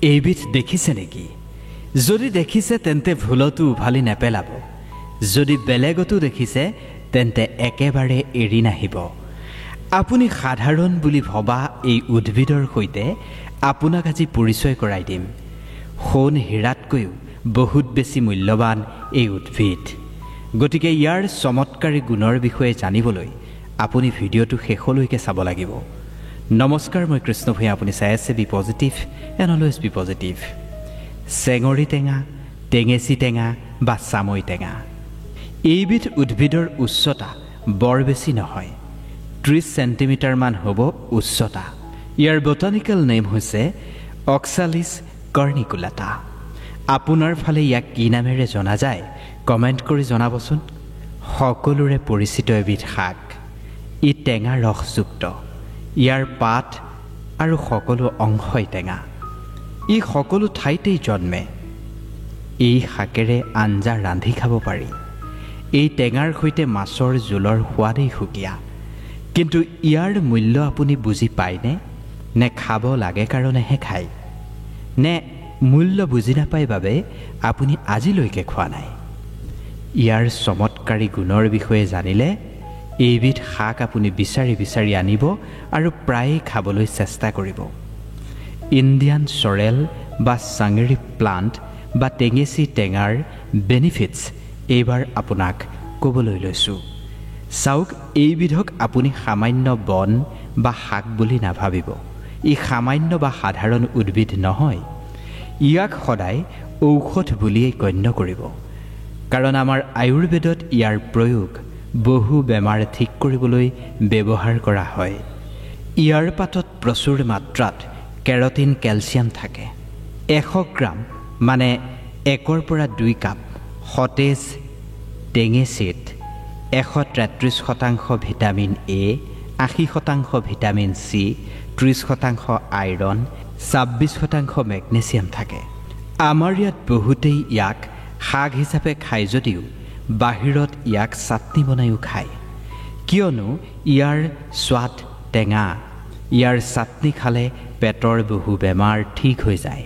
এইবিধ দেখিছে নেকি? যদি দেখিছে তেন্তে ভুলতো উভালি নেপেলাব। যদি বেলেগতো দেখিছে তেন্তে একেবাৰে এৰি নাহিব। আপুনি সাধাৰণ বুলি ভবা এই উদ্ভিদৰ সৈতে আপোনাক আজি পৰিচয় কৰাই দিম। সোণ হীৰাতকৈও বহুত বেছি মূল্যৱান এই উদ্ভিদ। গতিকে ইয়াৰ চমৎকাৰী গুণৰ বিষয়ে জানিবলৈ আপুনি ভিডিঅ'টো শেষলৈকে চাব লাগিব। নমস্কাৰ, মই কৃষ্ণ ভূঞা। আপুনি চাই আছে be positive and always be positive. চেঙৰি টেঙা, টেঙেচি টেঙা বা চামৈ টেঙা, এইবিধ উদ্ভিদৰ উচ্চতা বৰ বেছি নহয়, 30 চেণ্টিমিটাৰমান হ'ব উচ্চতা। ইয়াৰ বটানিকেল নেম হৈছে অক্সালিছ কৰ্ণিকুলাটা। আপোনাৰ ফালে ইয়াক কি নামেৰে জনা যায় কমেণ্ট কৰি জনাবচোন। সকলোৰে পৰিচিত এবিধ শাক। ই টেঙা ৰসযুক্ত। ইয়াৰ পাত আৰু সকলো অংশই টেঙা। ই সকলো ঠাইতেই জন্মে। এই শাকেৰে আঞ্জা ৰান্ধি খাব পাৰি। এই টেঙাৰ সৈতে মাছৰ জোলৰ সোৱাদেই সুকীয়া। কিন্তু ইয়াৰ মূল্য আপুনি বুজি পায়নে? নে খাব লাগে কাৰণেহে খায়? নে মূল্য বুজি নাপায় বাবে আপুনি আজিলৈকে খোৱা নাই? ইয়াৰ চমৎকাৰী গুণৰ বিষয়ে জানিলে এইবিধ শাক আপুনি বিচাৰি বিচাৰি আনিব আৰু প্ৰায়ে খাবলৈ চেষ্টা কৰিব। ইণ্ডিয়ান চৰেল বা চাঙেৰি প্লাণ্ট বা টেঙেচি টেঙাৰ বেনিফিটছ এইবাৰ আপোনাক ক'বলৈ লৈছোঁ। চাওক, এইবিধক আপুনি সামান্য বন বা শাক বুলি নাভাবিব। ই সামান্য বা সাধাৰণ উদ্ভিদ নহয়। ইয়াক সদায় ঔষধ বুলিয়েই গণ্য কৰিব। কাৰণ আমাৰ আয়ুৰ্বেদত ইয়াৰ প্ৰয়োগ বহু বেমাৰ ঠিক কৰিবলৈ ব্যৱহাৰ কৰা হয়। ইয়াৰ পাতত প্ৰচুৰ মাত্ৰাত কেৰটিন, কেলছিয়াম থাকে। 100 গ্ৰাম মানে 1 পৰা 2 কাপ সতেজ টেঙেচিত 133% vitamin A, 80% vitamin C, 30% iron, 26% magnesium থাকে। আমাৰ ইয়াত বহুতেই ইয়াক শাক হিচাপে খায় যদিও বাহিৰত ইয়াক চাটনি বনায়ো খায়। কিয়নো ইয়াৰ স্বাদ টেঙা। ইয়াৰ চাটনি খালে পেটৰ বহু বেমাৰ ঠিক হৈ যায়।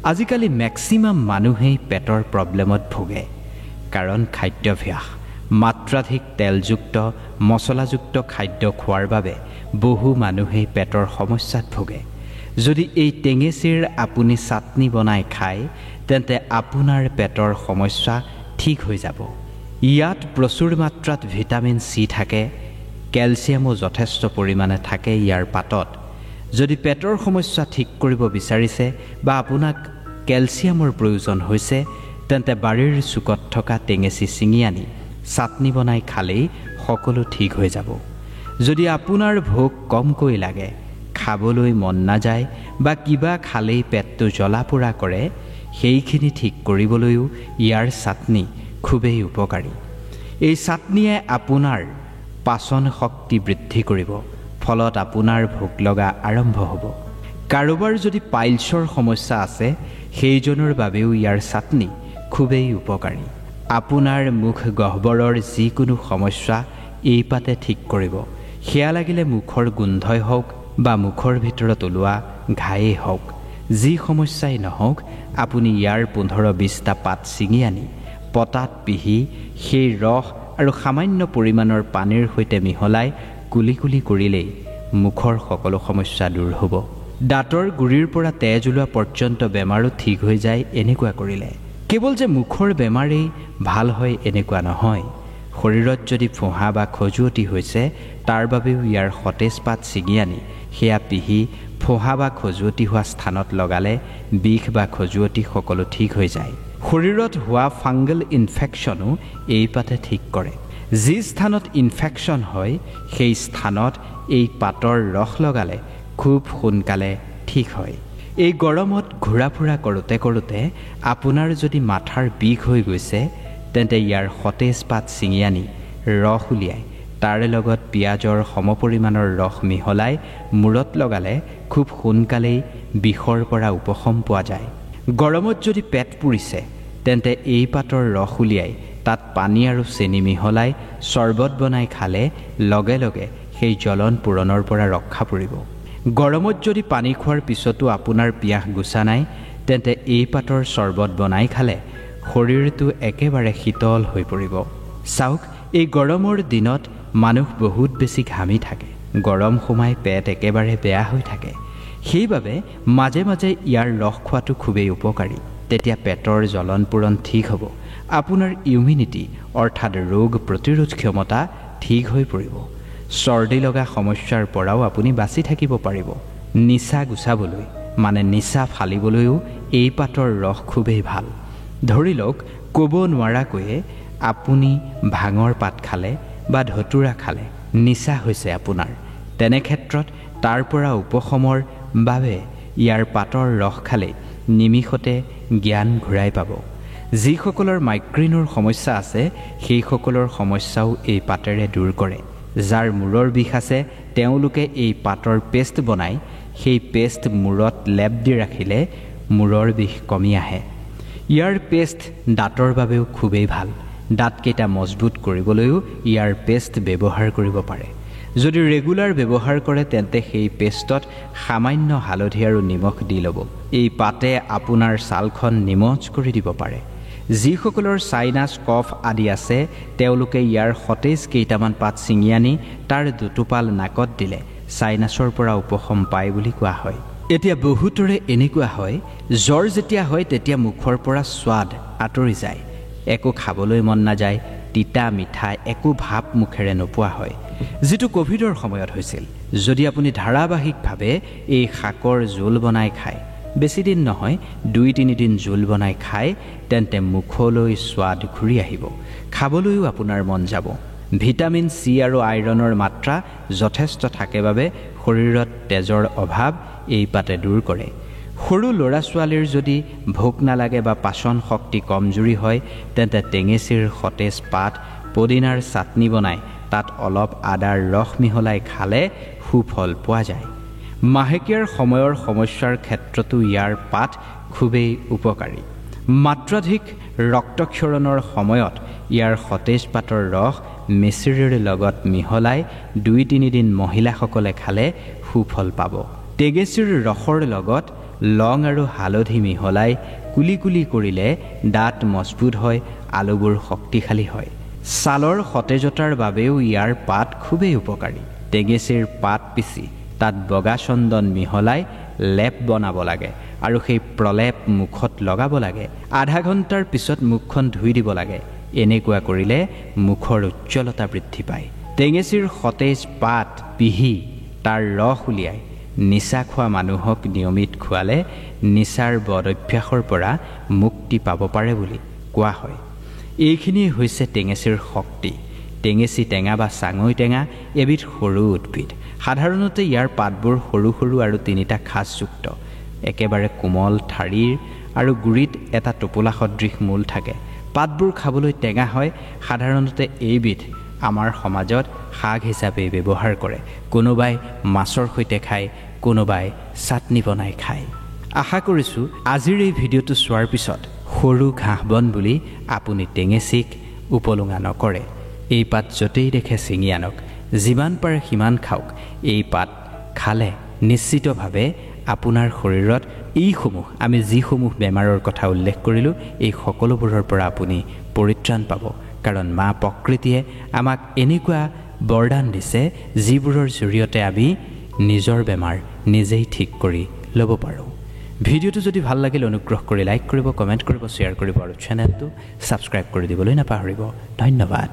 আজিকালি মেক্সিমাম মানুহেই পেটৰ প্ৰব্লেমত ভোগে। কাৰণ খাদ্যাভ্যাস, মাত্ৰাধিক তেলযুক্ত মছলাযুক্ত খাদ্য খোৱাৰ বাবে বহু মানুহেই পেটৰ সমস্যাত ভোগে। যদি এই টেঙেচিৰ আপুনি চাটনি বনাই খায় তেন্তে আপোনাৰ পেটৰ সমস্যা ঠিক হৈ যাব। ইয়াত প্ৰচুৰ মাত্ৰাত ভিটামিন চি থাকে। কেলছিয়ামো যথেষ্ট পৰিমাণে থাকে ইয়াৰ পাতত। যদি পেটৰ সমস্যা ঠিক কৰিব বিচাৰিছে বা আপোনাক কেলছিয়ামৰ প্ৰয়োজন হৈছে তেন্তে বাৰীৰ চুকত থকা টেঙেচি ছিঙি আনি চাটনি বনাই খালেই সকলো ঠিক হৈ যাব। যদি আপোনাৰ ভোক কমকৈ লাগে, খাবলৈ মন নাযায় বা কিবা খালেই পেটটো জ্বলা পোৰা কৰে, সেইখিনি ঠিক কৰিবলৈও ইয়াৰ চাটনি খুবেই উপকাৰী। এই চাটনিয়ে আপোনাৰ পাচন শক্তি বৃদ্ধি কৰিব। ফলত আপোনাৰ ভোক লগা আৰম্ভ হ'ব। কাৰোবাৰ যদি পাইলছৰ সমস্যা আছে সেইজনৰ বাবেও ইয়াৰ চাটনি খুবেই উপকাৰী। আপোনাৰ মুখ গহ্বৰৰ যিকোনো সমস্যা এই পাতে ঠিক কৰিব। সেয়া লাগিলে মুখৰ গোন্ধই হওক বা মুখৰ ভিতৰত ওলোৱা ঘায়েই হওক, যি সমস্যাই নহওক, আপুনি ইয়াৰ 15-20টা পাত ছিঙি আনি পতাত পিহি সেই ৰস আৰু সামান্য পৰিমাণৰ পানীৰ সৈতে মিহলাই কুলি কুলি কৰিলেই মুখৰ সকলো সমস্যা দূৰ হ'ব। দাঁতৰ গুৰিৰ পৰা তেজ ওলোৱা পৰ্যন্ত বেমাৰো ঠিক হৈ যায় এনেকুৱা কৰিলে। কেৱল যে মুখৰ বেমাৰেই ভাল হয় এনেকুৱা নহয়। শৰীৰত যদি ফোঁহা বা খজুৱতি হৈছে তাৰ বাবেও ইয়াৰ সতেজ পাত ছিঙি আনি সেয়া পিহি ফোঁহা বা খজুৱতি হোৱা স্থানত লগালে বিষ বা খজুৱতি সকলো ঠিক হৈ যায়। শৰীৰত হোৱা ফাংগল ইনফেকশ্যনো এই পাতে ঠিক কৰে। যি স্থানত ইনফেকশ্যন হয় সেই স্থানত এই পাতৰ ৰস লগালে খুব সোনকালে ঠিক হয়। এই গৰমত ঘূৰা ফুৰা কৰোঁতে কৰোঁতে আপোনাৰ যদি মাথাৰ বিষ হৈ গৈছে তেন্তে ইয়াৰ সতেজ পাত ছিঙি আনি ৰস উলিয়াই তাৰে লগত পিঁয়াজৰ সমপৰিমাণৰ ৰস মিহলাই মূৰত লগালে খুব সোনকালেই বিষৰ পৰা উপশম পোৱা যায়। গৰমত যদি পেট পুৰিছে তেন্তে এই পাতৰ ৰস উলিয়াই তাত পানী আৰু চেনি মিহলাই চৰ্বত বনাই খালে লগে লগে সেই জ্বলন পূৰণৰ পৰা ৰক্ষা পৰিব। গৰমত যদি পানী খোৱাৰ পিছতো আপোনাৰ পিয়াহ গুছা নাই তেন্তে এই পাতৰ চৰ্বত বনাই খালে শৰীৰটো একেবাৰে শীতল হৈ পৰিব। চাওক, এই গৰমৰ দিনত মানুহ বহুত বেছি ঘামি থাকে, গৰম সোমাই পেট একেবাৰে বেয়া হৈ থাকে। সেইবাবে মাজে মাজে ইয়াৰ ৰস খোৱাটো খুবেই উপকাৰী। তেতিয়া পেটৰ জ্বলন পূৰণ ঠিক হ'ব, আপোনাৰ ইমিউনিটি অৰ্থাৎ ৰোগ প্ৰতিৰোধ ক্ষমতা ঠিক হৈ পৰিব। চৰ্দি লগা সমস্যাৰ পৰাও আপুনি বাচি থাকিব পাৰিব। নিচা গুচাবলৈ মানে নিচা ফালিবলৈও এই পাতৰ ৰস খুবেই ভাল। ধৰি লওক, ক'ব নোৱাৰাকৈয়ে আপুনি ভাঙৰ পাত খালে বা ধতুৰা খালে নিচা হৈছে আপোনাৰ। তেনে ক্ষেত্ৰত তাৰ পৰা উপশমৰ বাবে ইয়াৰ পাতৰ ৰস খালে নিমিষতে জ্ঞান ঘূৰাই পাব। যিসকলৰ মাইগ্ৰেইনৰ সমস্যা আছে সেইসকলৰ সমস্যাও এই পাতেৰে দূৰ কৰে। যাৰ মূৰৰ বিষ আছে তেওঁলোকে এই পাতৰ পেষ্ট বনাই সেই পেষ্ট মূৰত লেপ দি ৰাখিলে মূৰৰ বিষ কমি আহে। ইয়াৰ পেষ্ট দাঁতৰ বাবেও খুবেই ভাল। দাঁতকেইটা মজবুত কৰিবলৈও ইয়াৰ পেষ্ট ব্যৱহাৰ কৰিব পাৰে। যদি ৰেগুলাৰ ব্যৱহাৰ কৰে তেন্তে সেই পেষ্টত সামান্য হালধি আৰু নিমখ দি ল'ব। এই পাতে আপোনাৰ ছালখন নিমজ কৰি দিব পাৰে। যিসকলৰ চাইনাছ কফ আদি আছে তেওঁলোকে ইয়াৰ সতেজ কেইটামান পাত ছিঙি আনি তাৰ দুটোপাল নাকত দিলে চাইনাছৰ পৰা উপশম পায় বুলি কোৱা হয়। এতিয়া বহুতৰে এনেকুৱা হয়, জ্বৰ যেতিয়া হয় তেতিয়া মুখৰ পৰা স্বাদ আঁতৰি যায়, একো খাবলৈ মন নাযায়, তিতা মিঠা একো ভাৱ মুখেৰে নোপোৱা হয়, যিটো ক'ভিডৰ সময়ত হৈছিল। যদি আপুনি ধাৰাবাহিকভাৱে এই শাকৰ জোল বনাই খায়, বেছি দিন নহয় 2-3 দিন জোল বনাই খায়, তেন্তে মুখলৈ স্বাদ ঘূৰি আহিব, খাবলৈও আপোনাৰ মন যাব। ভিটামিন চি আৰু আইৰণৰ মাত্ৰা যথেষ্ট থাকে বাবে শৰীৰত তেজৰ অভাৱ এই পাতে দূৰ কৰে। সৰু ল'ৰা ছোৱালীৰ যদি ভোক নালাগে বা পাচন শক্তি কমজুৰি হয় তেন্তে টেঙেচীৰ সতেজ পাত পদিনাৰ চাটনি বনাই তাত অলপ আদাৰ ৰস মিহলাই খালে সুফল পোৱা যায়। মাহেকীয়াৰ সময়ৰ সমস্যাৰ ক্ষেত্ৰতো ইয়াৰ পাত খুবেই উপকাৰী। মাত্ৰাধিক ৰক্তক্ষৰণৰ সময়ত ইয়াৰ সতেজ পাতৰ ৰস মিচিৰিৰ লগত মিহলাই 2-3 দিন মহিলাসকলে খালে সুফল পাব। টেঙেচীৰ ৰসৰ লগত লং আৰু হালধি মিহলাই কুলি কুলি কৰিলে দাঁত মজবুত হয়, আলুবোৰ শক্তিশালী হয়। ছালৰ সতেজতাৰ বাবেও ইয়াৰ পাত খুবেই উপকাৰী। টেঙেচীৰ পাত পিচি তাত বগা চন্দন মিহলাই লেপ বনাব লাগে আৰু সেই প্ৰলেপ মুখত লগাব লাগে। আধা ঘণ্টাৰ পিছত মুখখন ধুই দিব লাগে। এনেকুৱা কৰিলে মুখৰ উজ্জ্বলতা বৃদ্ধি পায়। টেঙেচীৰ সতেজ পাত পিহি তাৰ ৰস উলিয়াই নিচা খোৱা মানুহক নিয়মিত খোৱালে নিচাৰ বদ অভ্যাসৰ পৰা মুক্তি পাব পাৰে বুলি কোৱা হয়। এইখিনিয়ে হৈছে টেঙেচীৰ শক্তি। টেঙেচী টেঙা বা চাঙৈ টেঙা এবিধ সৰু উদ্ভিদ। সাধাৰণতে ইয়াৰ পাতবোৰ সৰু সৰু আৰু 3টা খাঁজযুক্ত, একেবাৰে কোমল ঠাৰিৰ আৰু গুৰিত এটা টোপোলা সদৃশ মূল থাকে। পাতবোৰ খাবলৈ টেঙা হয়। সাধাৰণতে এইবিধ আমাৰ সমাজত শাক হিচাপে ব্যৱহাৰ কৰে। কোনোবাই মাছৰ সৈতে খায়, কোনোবাই চাটনি বনাই খায়। আশা কৰিছোঁ আজিৰ এই ভিডিঅ'টো চোৱাৰ পিছত সৰু ঘাঁহ বন বুলি আপুনি টেঙেচীক উপলুঙা নকৰে। এই পাত য'তেই দেখে ছিঙি আনক, যিমান পাৰে সিমান খাওক। এই পাত খালে নিশ্চিতভাৱে আপোনাৰ শৰীৰত এইসমূহ আমি যিসমূহ বেমাৰৰ কথা উল্লেখ কৰিলোঁ এই সকলোবোৰৰ পৰা আপুনি পৰিত্ৰাণ পাব। কাৰণ মা প্ৰকৃতিয়ে আমাক এনেকুৱা বৰদান দিছে যিবোৰৰ জৰিয়তে আমি নিজৰ বেমাৰ নিজেই ঠিক কৰি ল'ব পাৰোঁ। ভিডিঅ'টো যদি ভাল লাগিল অনুগ্ৰহ কৰি লাইক কৰিব, কমেণ্ট কৰিব, শ্বেয়াৰ কৰিব আৰু চেনেলটো ছাবস্ক্ৰাইব কৰি দিবলৈ নাপাহৰিব। ধন্যবাদ।